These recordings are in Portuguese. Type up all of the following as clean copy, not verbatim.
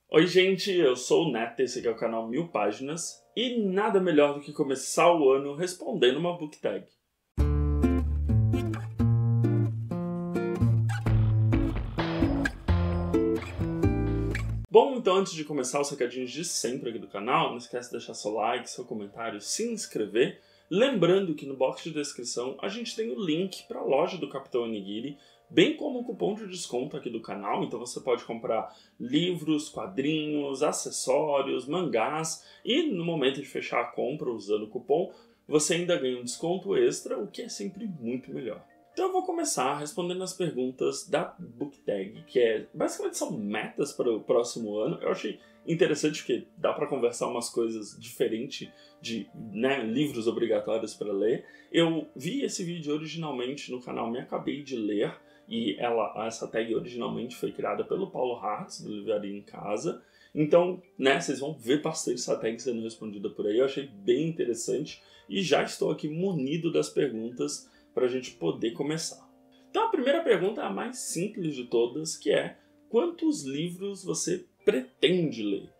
Oi gente, eu sou o Neto, esse aqui é o canal 1000 Páginas e nada melhor do que começar o ano respondendo uma book tag. Bom, então antes de começar os recadinhos de sempre aqui do canal, não esquece de deixar seu like, seu comentário, se inscrever. Lembrando que no box de descrição a gente tem o link para a loja do Capitão Onigiri, bem como o cupom de desconto aqui do canal, então você pode comprar livros, quadrinhos, acessórios, mangás e no momento de fechar a compra usando o cupom, você ainda ganha um desconto extra, o que é sempre muito melhor. Então eu vou começar respondendo as perguntas da book tag, que basicamente são metas para o próximo ano. Eu achei interessante porque dá para conversar umas coisas diferentes de livros obrigatórios para ler. Eu vi esse vídeo originalmente no canal Me Acabei de Ler, e essa tag originalmente foi criada pelo Paulo Hartz, do Livraria em Casa. Então, vocês vão ver bastante essa tag sendo respondida por aí. Eu achei bem interessante e já estou aqui munido das perguntas para a gente poder começar. Então a primeira pergunta é a mais simples de todas, que é: quantos livros você pretende ler?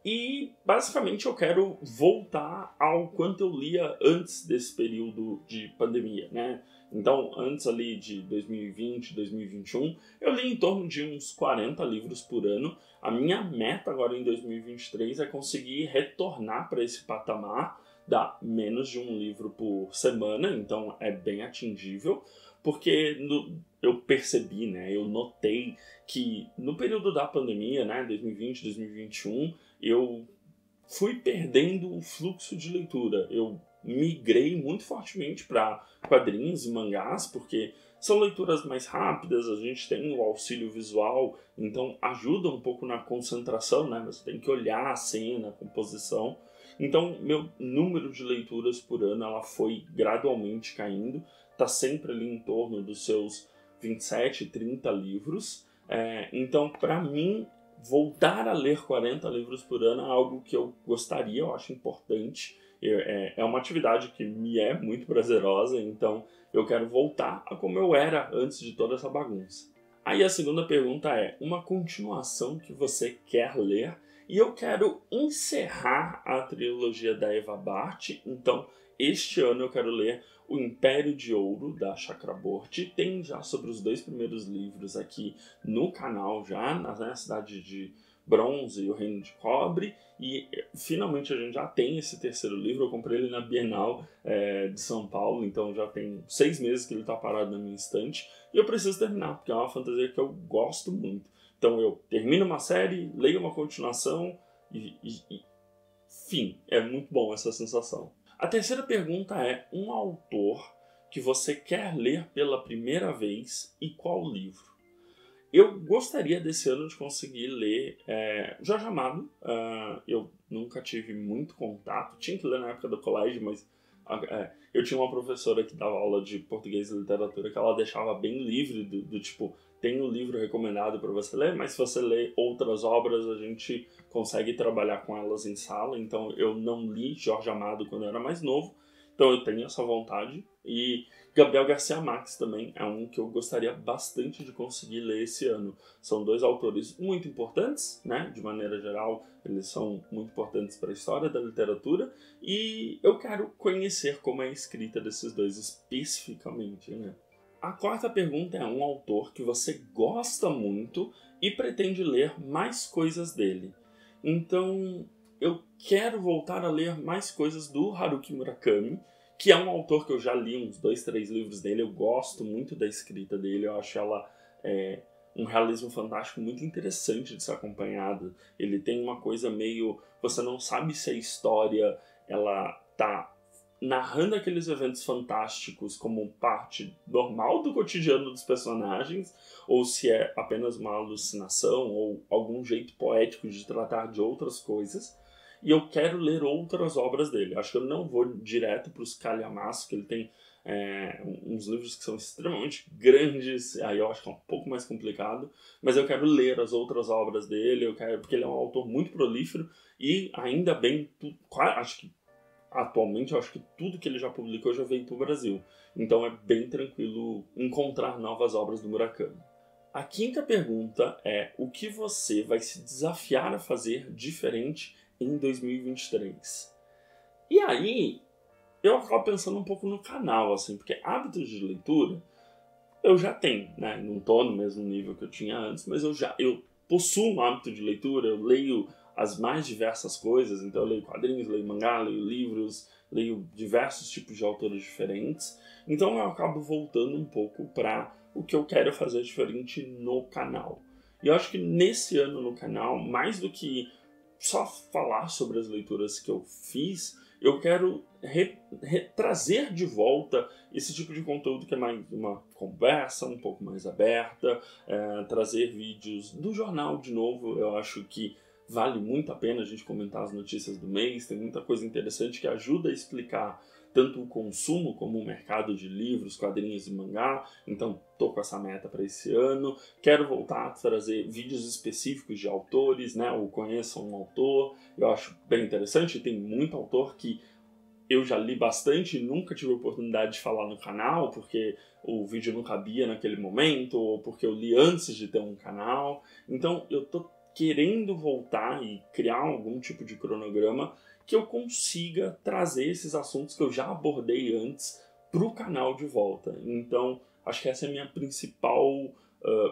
E basicamente eu quero voltar ao quanto eu lia antes desse período de pandemia, né? Então, antes ali de 2020, 2021, eu li em torno de uns 40 livros por ano. A minha meta agora em 2023 é conseguir retornar para esse patamar, dá menos de um livro por semana, então é bem atingível, porque eu percebi, eu notei que no período da pandemia, 2020, 2021, eu fui perdendo o fluxo de leitura. Eu migrei muito fortemente para quadrinhos e mangás, porque são leituras mais rápidas, a gente tem o auxílio visual, então ajuda um pouco na concentração, Você tem que olhar a cena, a composição. Então, meu número de leituras por ano ela foi gradualmente caindo, está sempre ali em torno dos seus 27, 30 livros. Então, para mim, voltar a ler 40 livros por ano é algo que eu gostaria, eu acho importante. É uma atividade que me é muito prazerosa, então eu quero voltar a como eu era antes de toda essa bagunça. Aí a segunda pergunta é: uma continuação que você quer ler? E eu quero encerrar a trilogia da Eva Bart, então este ano eu quero ler O Império de Ouro, da Chakraborty. Tem já sobre os 2 primeiros livros aqui no canal, já na Cidade de Bronze e o Reino de Cobre, e finalmente a gente já tem esse terceiro livro. Eu comprei ele na Bienal de São Paulo, então já tem 6 meses que ele está parado na minha estante, e eu preciso terminar, porque é uma fantasia que eu gosto muito. Então eu termino uma série, leio uma continuação e fim. É muito bom essa sensação. A terceira pergunta é: um autor que você quer ler pela primeira vez e qual livro? Eu gostaria desse ano de conseguir ler Jorge Amado. Eu nunca tive muito contato, tinha que ler na época do colégio, mas eu tinha uma professora que dava aula de português e literatura que ela deixava bem livre do tipo, tem um livro recomendado para você ler, mas se você ler outras obras a gente consegue trabalhar com elas em sala. Então eu não li Jorge Amado quando eu era mais novo, então eu tenho essa vontade. E Gabriel Garcia Marques também é um que eu gostaria bastante de conseguir ler esse ano. São 2 autores muito importantes, de maneira geral, eles são muito importantes para a história da literatura, e eu quero conhecer como é a escrita desses 2 especificamente, A quarta pergunta é: um autor que você gosta muito e pretende ler mais coisas dele. Então, eu quero voltar a ler mais coisas do Haruki Murakami, que é um autor que eu já li uns 2, 3 livros dele. Eu gosto muito da escrita dele, eu acho ela um realismo fantástico muito interessante de ser acompanhado. Ele tem uma coisa meio... você não sabe se a história ela tá narrando aqueles eventos fantásticos como parte normal do cotidiano dos personagens, ou se é apenas uma alucinação ou algum jeito poético de tratar de outras coisas. E eu quero ler outras obras dele. Acho que eu não vou direto para os calhamaços, que ele tem uns livros que são extremamente grandes, aí eu acho que é um pouco mais complicado, mas eu quero ler as outras obras dele, porque ele é um autor muito prolífero, e ainda bem, atualmente eu acho que tudo que ele já publicou já veio para o Brasil, então é bem tranquilo encontrar novas obras do Murakami. A quinta pergunta é: o que você vai se desafiar a fazer diferente em 2023? E aí, eu acabo pensando um pouco no canal, assim, porque hábitos de leitura eu já tenho, né? Não tô no mesmo nível que eu tinha antes, mas eu possuo um hábito de leitura, eu leio as mais diversas coisas, então eu leio quadrinhos, leio mangá, leio livros, leio diversos tipos de autores diferentes, então eu acabo voltando um pouco para o que eu quero fazer diferente no canal. E eu acho que nesse ano no canal, mais do que só falar sobre as leituras que eu fiz, eu quero trazer de volta esse tipo de conteúdo que é mais uma conversa um pouco mais aberta, trazer vídeos do jornal de novo. Eu acho que vale muito a pena a gente comentar as notícias do mês, tem muita coisa interessante que ajuda a explicar tanto o consumo como o mercado de livros, quadrinhos e mangá. Então tô com essa meta para esse ano. Quero voltar a trazer vídeos específicos de autores, né? Ou conheçam um autor. Eu acho bem interessante, tem muito autor que eu já li bastante e nunca tive a oportunidade de falar no canal, porque o vídeo não cabia naquele momento, ou porque eu li antes de ter um canal. Então eu tô querendo voltar e criar algum tipo de cronograma que eu consiga trazer esses assuntos que eu já abordei antes pro canal de volta. Então acho que essa é a minha principal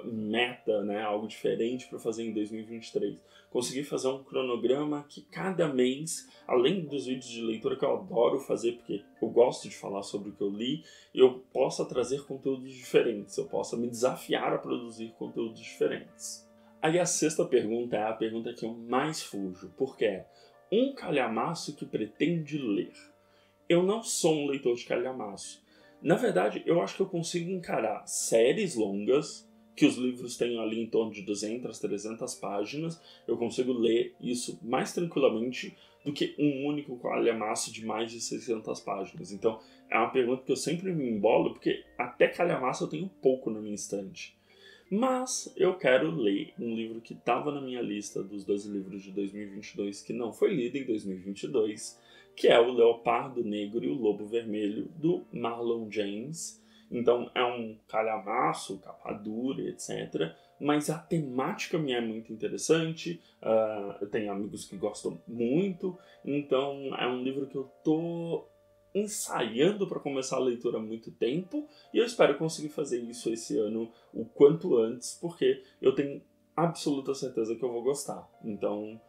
meta, né? Algo diferente para fazer em 2023. Conseguir fazer um cronograma que cada mês, além dos vídeos de leitura que eu adoro fazer, porque eu gosto de falar sobre o que eu li, eu possa trazer conteúdos diferentes, eu possa me desafiar a produzir conteúdos diferentes. Aí a sexta pergunta é a pergunta que eu mais fujo, porque é um calhamaço que pretende ler. Eu não sou um leitor de calhamaço. Na verdade, eu acho que eu consigo encarar séries longas, que os livros têm ali em torno de 200, 300 páginas. Eu consigo ler isso mais tranquilamente do que um único calhamaço de mais de 600 páginas. Então, é uma pergunta que eu sempre me embolo, porque até calhamaço eu tenho pouco na minha estante. Mas eu quero ler um livro que estava na minha lista dos 12 livros de 2022 que não foi lido em 2022, que é O Leopardo Negro e o Lobo Vermelho, do Marlon James. Então é um calhamaço, capa dura, etc. Mas a temática me é muito interessante, eu tenho amigos que gostam muito, então é um livro que eu tô ensaiando para começar a leitura há muito tempo, e eu espero conseguir fazer isso esse ano o quanto antes, porque eu tenho absoluta certeza que eu vou gostar. Então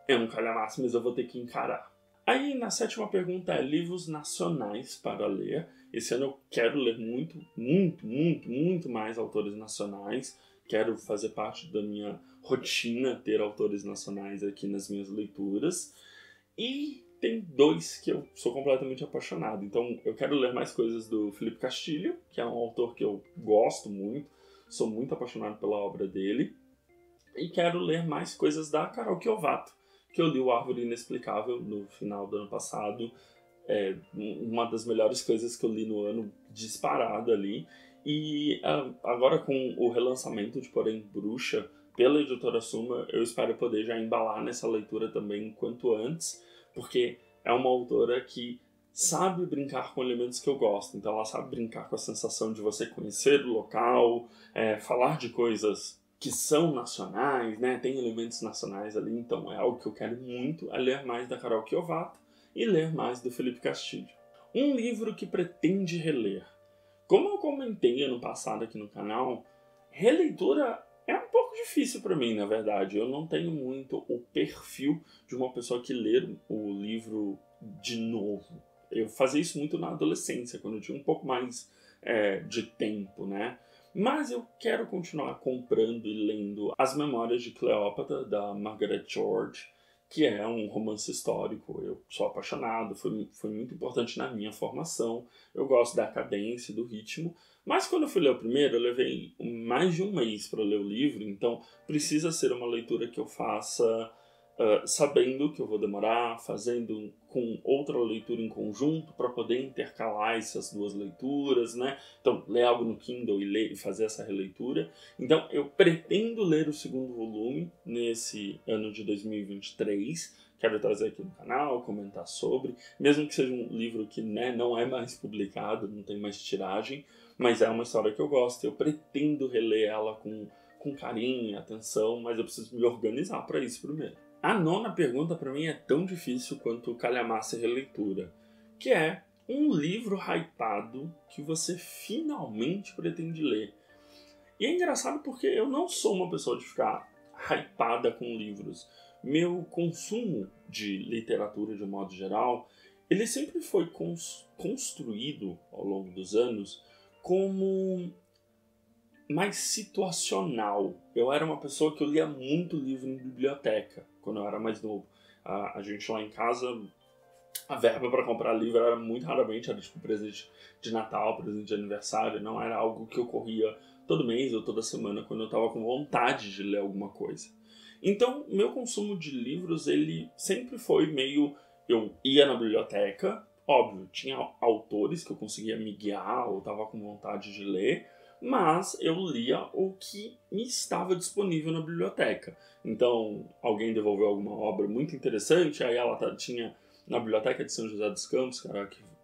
é um calhamaço, mas eu vou ter que encarar. Aí na sétima pergunta é livros nacionais para ler. Esse ano eu quero ler muito mais autores nacionais. Quero fazer parte da minha rotina ter autores nacionais aqui nas minhas leituras. E tem dois que eu sou completamente apaixonado. Então eu quero ler mais coisas do Felipe Castilho, que é um autor que eu gosto muito. Sou muito apaixonado pela obra dele. E quero ler mais coisas da Carol Kiovato, que eu li o Árvore Inexplicável no final do ano passado. É uma das melhores coisas que eu li no ano, disparado ali. E agora com o relançamento de Porém Bruxa pela editora Suma, eu espero poder já embalar nessa leitura também quanto antes, porque é uma autora que sabe brincar com elementos que eu gosto. Então ela sabe brincar com a sensação de você conhecer o local, falar de coisas que são nacionais, né? Tem elementos nacionais ali, então é algo que eu quero muito, é ler mais da Carol Kiovato e ler mais do Felipe Castilho. Um livro que pretende reler. Como eu comentei ano passado aqui no canal, releitura é um pouco difícil para mim, na verdade. Eu não tenho muito o perfil de uma pessoa que lê o livro de novo. Eu fazia isso muito na adolescência, quando eu tinha um pouco mais de tempo, né? Mas eu quero continuar comprando e lendo As Memórias de Cleópatra, da Margaret George, que é um romance histórico. Eu sou apaixonado, foi muito importante na minha formação. Eu gosto da cadência, do ritmo. Mas quando eu fui ler o primeiro, eu levei mais de um mês para ler o livro, então precisa ser uma leitura que eu faça sabendo que eu vou demorar, fazendo com outra leitura em conjunto para poder intercalar essas duas leituras, né? Então, ler algo no Kindle e fazer essa releitura. Então, eu pretendo ler o segundo volume nesse ano de 2023. Quero trazer aqui no canal, comentar sobre, mesmo que seja um livro que, né, não é mais publicado, não tem mais tiragem, mas é uma história que eu gosto, eu pretendo reler ela com carinho e atenção, mas eu preciso me organizar para isso primeiro. A nona pergunta para mim é tão difícil quanto o calhamaço e releitura, que é um livro hypado que você finalmente pretende ler. E é engraçado porque eu não sou uma pessoa de ficar hypada com livros. Meu consumo de literatura, de um modo geral, ele sempre foi construído ao longo dos anos como mais situacional. Eu era uma pessoa que eu lia muito livro em biblioteca, quando eu era mais novo. A gente lá em casa, a verba para comprar livro era muito raramente, era tipo presente de Natal, presente de aniversário, não era algo que ocorria todo mês ou toda semana quando eu estava com vontade de ler alguma coisa. Então, meu consumo de livros, ele sempre foi meio... Eu ia na biblioteca, óbvio, tinha autores que eu conseguia me guiar ou estava com vontade de ler, mas eu lia o que me estava disponível na biblioteca. Então, alguém devolveu alguma obra muito interessante, aí ela tinha na biblioteca de São José dos Campos,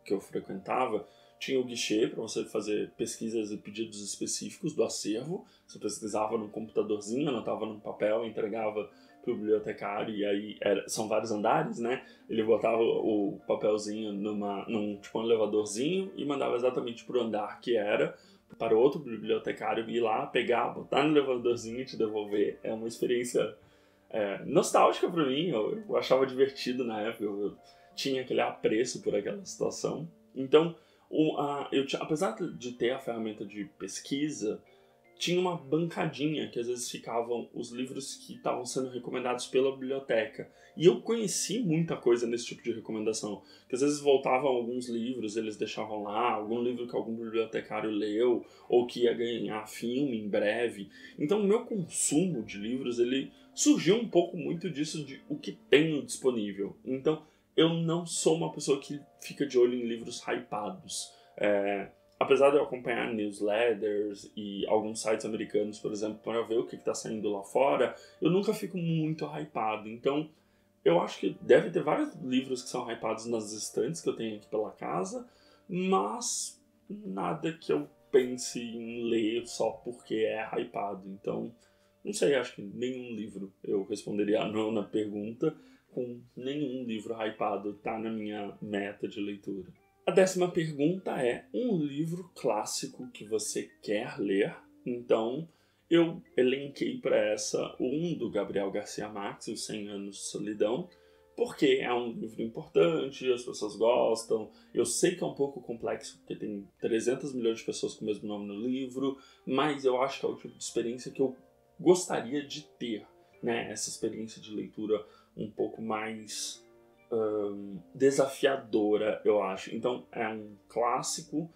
que eu frequentava, tinha o guichê para você fazer pesquisas e pedidos específicos do acervo. Você pesquisava num computadorzinho, anotava num papel, entregava para o bibliotecário, e aí são vários andares, né? Ele botava o papelzinho num tipo um elevadorzinho e mandava exatamente para o andar que era, para outro bibliotecário ir lá, pegar, botar no elevadorzinho e te devolver. É uma experiência nostálgica para mim, eu achava divertido na época, eu tinha aquele apreço por aquela situação. Então, apesar de ter a ferramenta de pesquisa, tinha uma bancadinha que às vezes ficavam os livros que estavam sendo recomendados pela biblioteca. E eu conheci muita coisa nesse tipo de recomendação. Que às vezes voltavam alguns livros, eles deixavam lá, algum livro que algum bibliotecário leu, ou que ia ganhar filme em breve. Então o meu consumo de livros, ele surgiu um pouco muito disso, de o que tenho disponível. Então eu não sou uma pessoa que fica de olho em livros hypados. Apesar de eu acompanhar newsletters e alguns sites americanos, por exemplo, para ver o que está saindo lá fora, eu nunca fico muito hypado. Então, eu acho que deve ter vários livros que são hypados nas estantes que eu tenho aqui pela casa, mas nada que eu pense em ler só porque é hypado. Então, não sei, acho que nenhum livro. Eu responderia a nona pergunta com nenhum livro hypado tá na minha meta de leitura. A 10ª pergunta é um livro clássico que você quer ler. Então, eu elenquei para essa um do Gabriel Garcia Marques, Os 100 Anos de Solidão, porque é um livro importante, as pessoas gostam. Eu sei que é um pouco complexo, porque tem 300 milhões de pessoas com o mesmo nome no livro, mas eu acho que é o tipo de experiência que eu gostaria de ter, né? Essa experiência de leitura um pouco mais desafiadora, eu acho. Então é um clássico,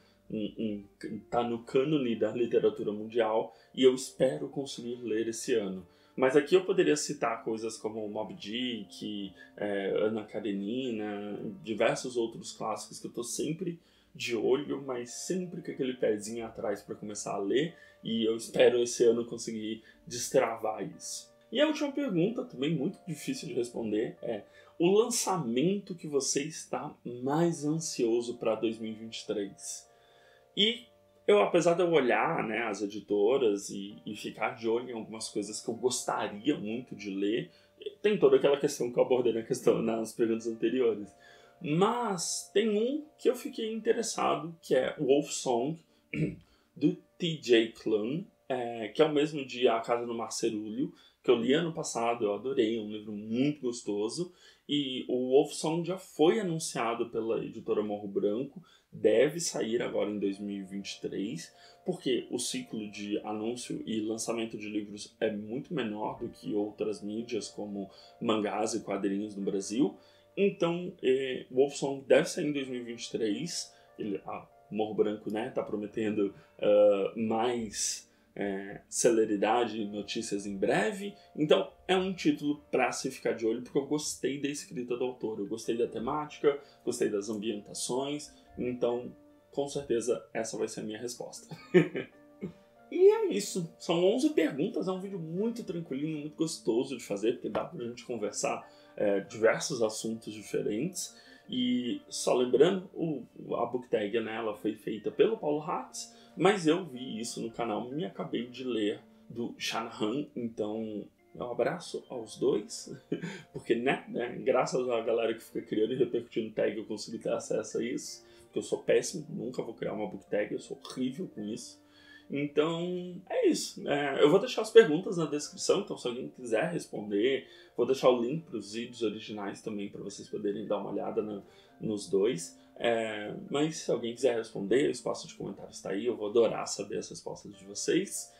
tá no cânone da literatura mundial e eu espero conseguir ler esse ano. Mas aqui eu poderia citar coisas como Moby Dick, Ana Karenina, diversos outros clássicos que eu tô sempre de olho, mas sempre com aquele pezinho atrás para começar a ler, e eu espero esse ano conseguir destravar isso. E a última pergunta, também muito difícil de responder, é o lançamento que você está mais ansioso para 2023. E eu, apesar de eu olhar, né, as editoras e ficar de olho em algumas coisas que eu gostaria muito de ler, tem toda aquela questão que eu abordei nas perguntas anteriores. Mas tem um que eu fiquei interessado, que é Wolfsong, do T.J. Klune, que é o mesmo de A Casa no Marcerulho, que eu li ano passado, eu adorei, é um livro muito gostoso. E o Wolfsong já foi anunciado pela editora Morro Branco, deve sair agora em 2023, porque o ciclo de anúncio e lançamento de livros é muito menor do que outras mídias, como mangás e quadrinhos no Brasil. Então, Wolfsong deve sair em 2023. Morro Branco, né, tá prometendo mais celeridade e notícias em breve. Então é um título para se ficar de olho, porque eu gostei da escrita do autor, eu gostei da temática, gostei das ambientações, então com certeza essa vai ser a minha resposta. E é isso, são 11 perguntas, é um vídeo muito tranquilinho, muito gostoso de fazer, porque dá pra gente conversar diversos assuntos diferentes. E só lembrando, a book tag, né, ela foi feita pelo Paulo Hatz, mas eu vi isso no canal e acabei de ler do Shanahan, então um abraço aos dois, porque né, graças à galera que fica criando e repercutindo tag eu consigo ter acesso a isso, porque eu sou péssimo, nunca vou criar uma book tag, eu sou horrível com isso. Então, é isso. Eu vou deixar as perguntas na descrição, então se alguém quiser responder, vou deixar o link para os vídeos originais também, para vocês poderem dar uma olhada nos dois. Mas se alguém quiser responder, o espaço de comentários está aí, eu vou adorar saber as respostas de vocês.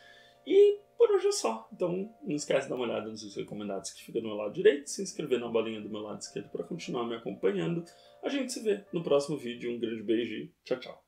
E por hoje é só. Então, não esquece de dar uma olhada nos recomendados que fica do meu lado direito, se inscrever na bolinha do meu lado esquerdo para continuar me acompanhando. A gente se vê no próximo vídeo. Um grande beijo e tchau, tchau.